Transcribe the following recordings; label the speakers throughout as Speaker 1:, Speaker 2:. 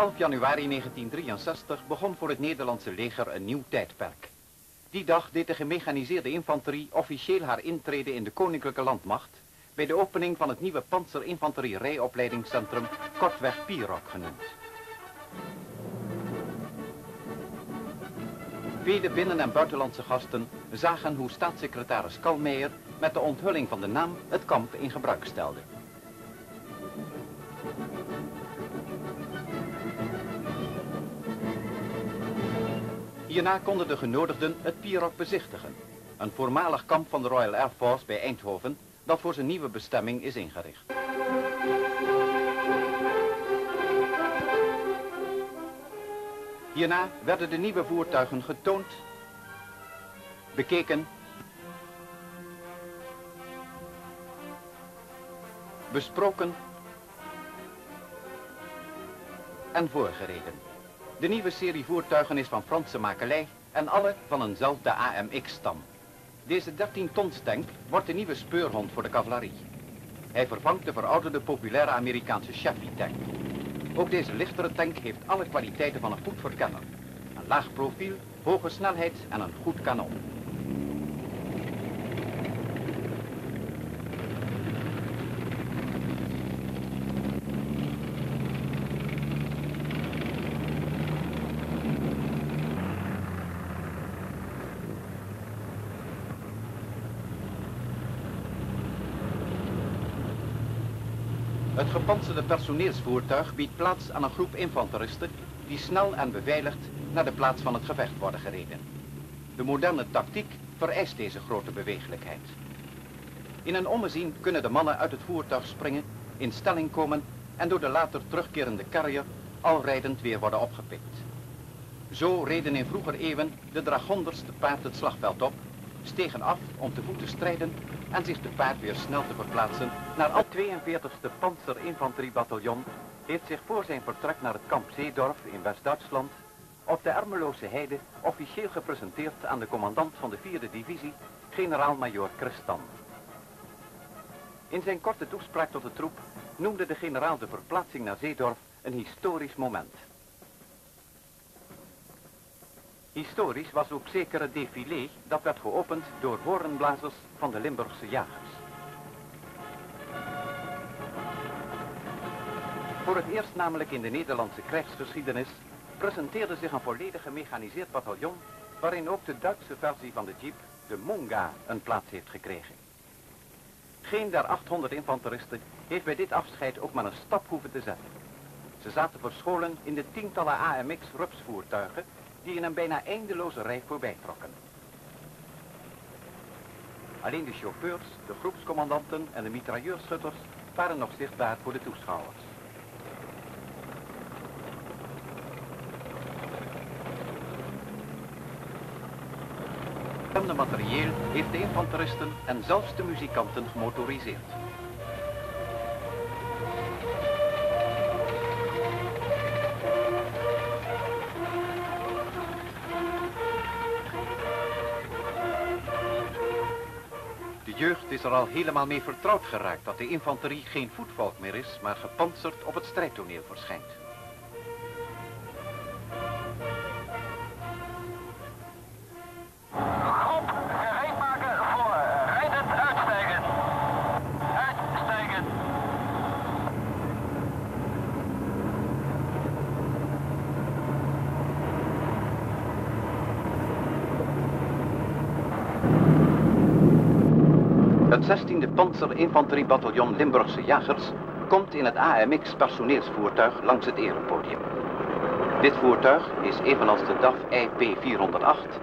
Speaker 1: 11 januari 1963 begon voor het Nederlandse leger een nieuw tijdperk. Die dag deed de gemechaniseerde infanterie officieel haar intrede in de Koninklijke Landmacht bij de opening van het nieuwe panzerinfanterie-rijopleidingscentrum, kortweg PIROC genoemd. Vele binnen- en buitenlandse gasten zagen hoe staatssecretaris Kalmeijer met de onthulling van de naam het kamp in gebruik stelde. Hierna konden de genodigden het PIROC bezichtigen, een voormalig kamp van de Royal Air Force bij Eindhoven dat voor zijn nieuwe bestemming is ingericht. Hierna werden de nieuwe voertuigen getoond, bekeken, besproken en voorgereden. De nieuwe serie voertuigen is van Franse makelij en alle van eenzelfde AMX-stam. Deze 13-tons tank wordt de nieuwe speurhond voor de cavalerie. Hij vervangt de verouderde populaire Amerikaanse Chaffee-tank. Ook deze lichtere tank heeft alle kwaliteiten van een goed verkenner. Een laag profiel, hoge snelheid en een goed kanon. Het gepantserde personeelsvoertuig biedt plaats aan een groep infanteristen die snel en beveiligd naar de plaats van het gevecht worden gereden. De moderne tactiek vereist deze grote beweeglijkheid. In een ommezien kunnen de mannen uit het voertuig springen, in stelling komen en door de later terugkerende carrier al rijdend weer worden opgepikt. Zo reden in vroeger eeuwen de dragonders te paard het slagveld op, stegen af om te voet te strijden en zich te paard weer snel te verplaatsen naar het 42e panzerinfanteriebataljon heeft zich voor zijn vertrek naar het kamp Zeedorf in West-Duitsland op de Ermeloze Heide officieel gepresenteerd aan de commandant van de 4e divisie, generaal-majoor Christan. In zijn korte toespraak tot de troep noemde de generaal de verplaatsing naar Zeedorf een historisch moment. Historisch was ook zeker het défilé dat werd geopend door hoornblazers van de Limburgse jagers. Voor het eerst namelijk in de Nederlandse krijgsgeschiedenis presenteerde zich een volledig gemechaniseerd bataljon waarin ook de Duitse versie van de jeep, de Monga, een plaats heeft gekregen. Geen der 800 infanteristen heeft bij dit afscheid ook maar een stap hoeven te zetten. Ze zaten verscholen in de tientallen AMX-rupsvoertuigen die in een bijna eindeloze rij voorbij trokken. Alleen de chauffeurs, de groepscommandanten en de mitrailleurschutters waren nog zichtbaar voor de toeschouwers. Het materieel heeft de infanteristen en zelfs de muzikanten gemotoriseerd. De jeugd is er al helemaal mee vertrouwd geraakt dat de infanterie geen voetvolk meer is, maar gepantserd op het strijdtoneel verschijnt.
Speaker 2: Groep, gereed maken voor rijdend uitstijgen. Uitstijgen.
Speaker 1: Het 16e panzerinfanteriebataljon Limburgse Jagers komt in het AMX personeelsvoertuig langs het erepodium. Dit voertuig is evenals de DAF IP 408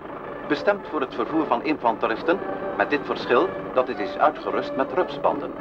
Speaker 1: bestemd voor het vervoer van infanteristen, met dit verschil dat het is uitgerust met rupsbanden.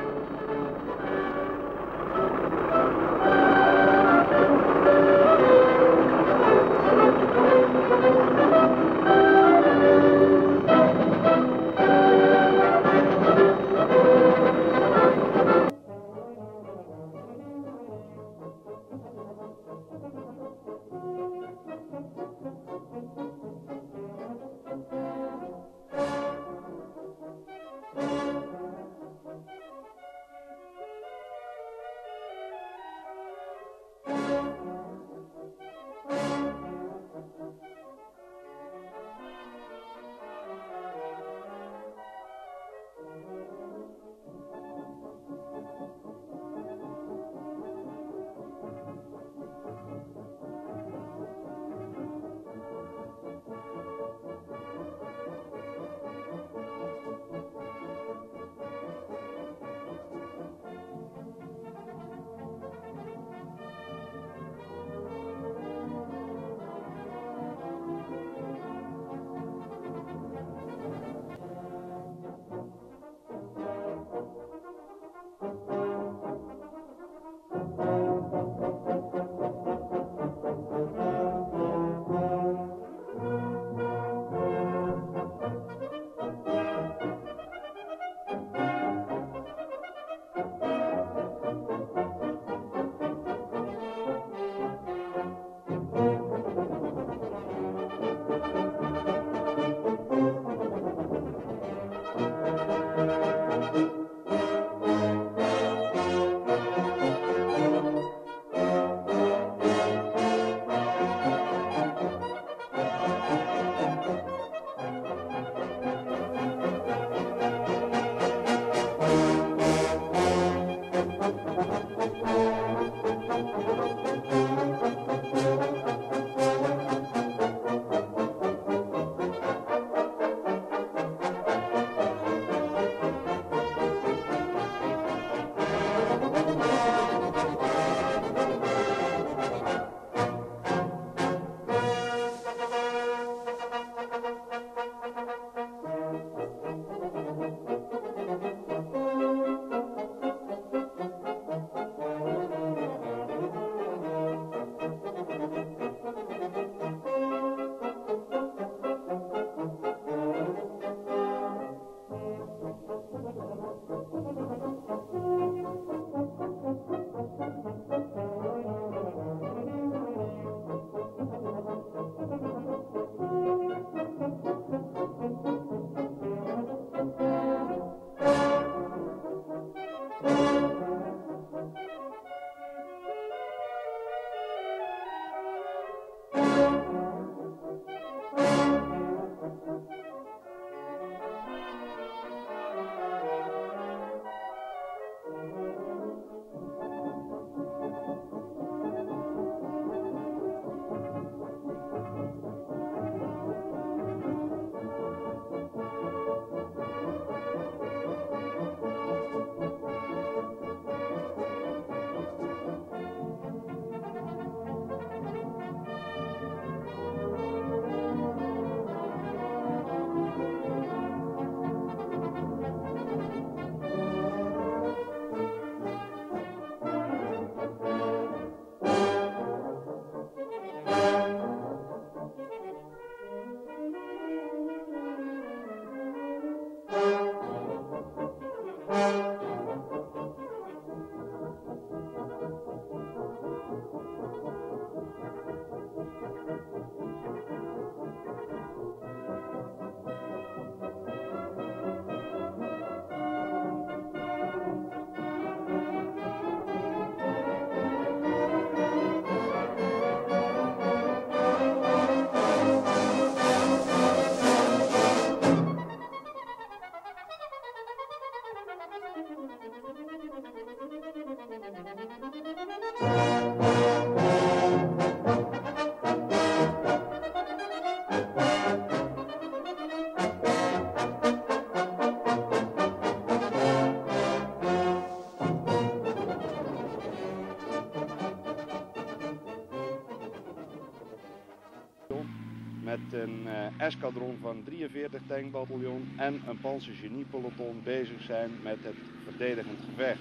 Speaker 3: met een eskadron van 43 tankbataljon en een panzergeniepeloton bezig zijn met het verdedigend gevecht.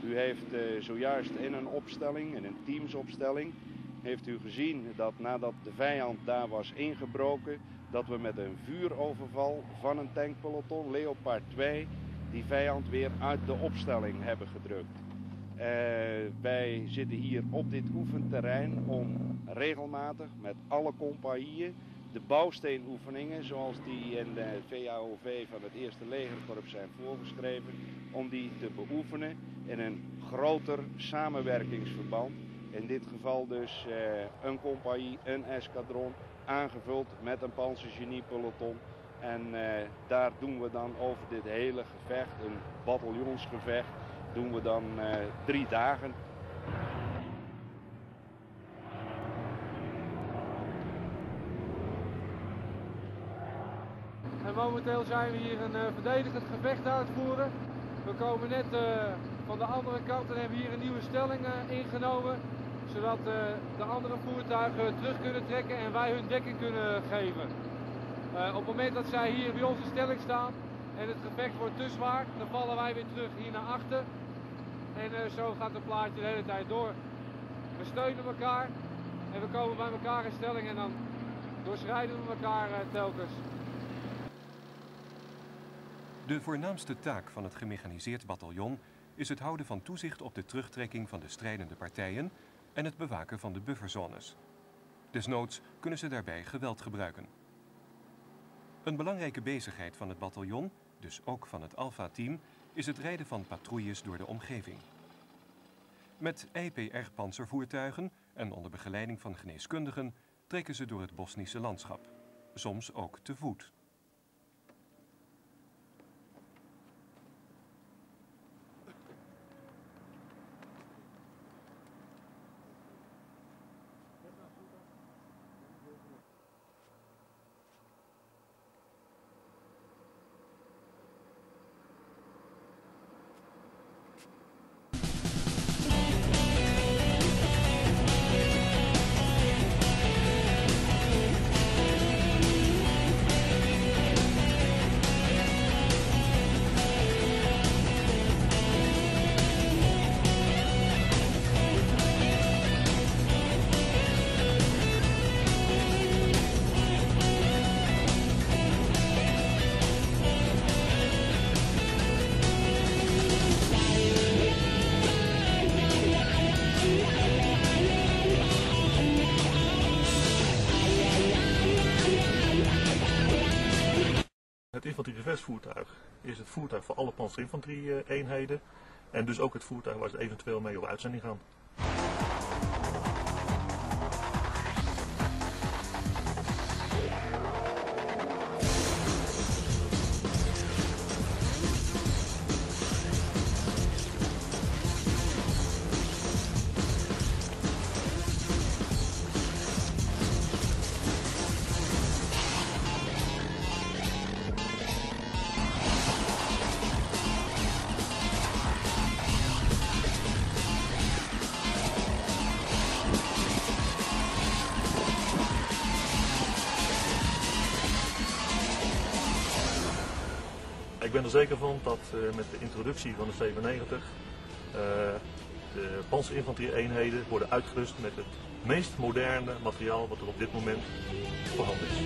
Speaker 3: U heeft zojuist in een opstelling, in een teamsopstelling, heeft u gezien dat nadat de vijand daar was ingebroken, dat we met een vuuroverval van een tankpeloton, Leopard 2, die vijand weer uit de opstelling hebben gedrukt. Wij zitten hier op dit oefenterrein om regelmatig met alle compagnieën de bouwsteenoefeningen, zoals die in de VAOV van het Eerste Legerkorps zijn voorgeschreven, om die te beoefenen in een groter samenwerkingsverband. In dit geval dus een compagnie, een eskadron, aangevuld met een panzergeniepeloton. En daar doen we dan over dit hele gevecht, een bataljonsgevecht, doen we dan 3 dagen.
Speaker 4: En momenteel zijn we hier een verdedigend gevecht aan het voeren. We komen net van de andere kant en hebben hier een nieuwe stelling ingenomen. Zodat de andere voertuigen terug kunnen trekken en wij hun dekking kunnen geven. Op het moment dat zij hier bij onze stelling staan en het gevecht wordt te zwaar, dan vallen wij weer terug hier naar achter. En zo gaat het plaatje de hele tijd door. We steunen elkaar en we komen bij elkaar in stelling en dan doorschrijden we elkaar telkens.
Speaker 5: De voornaamste taak van het gemechaniseerd bataljon is het houden van toezicht op de terugtrekking van de strijdende partijen en het bewaken van de bufferzones. Desnoods kunnen ze daarbij geweld gebruiken. Een belangrijke bezigheid van het bataljon, dus ook van het Alpha-team, is het rijden van patrouilles door de omgeving. Met IPR-pantservoertuigen en onder begeleiding van geneeskundigen trekken ze door het Bosnische landschap, soms ook te voet.
Speaker 6: Het infanteriegevechtsvoertuig is het voertuig voor alle panzerinfanterie-eenheden en dus ook het voertuig waar ze eventueel mee op uitzending gaan. Ik ben er zeker van dat met de introductie van de 97 de panzerinfanterie-eenheden worden uitgerust met het meest moderne materiaal wat er op dit moment voorhanden is.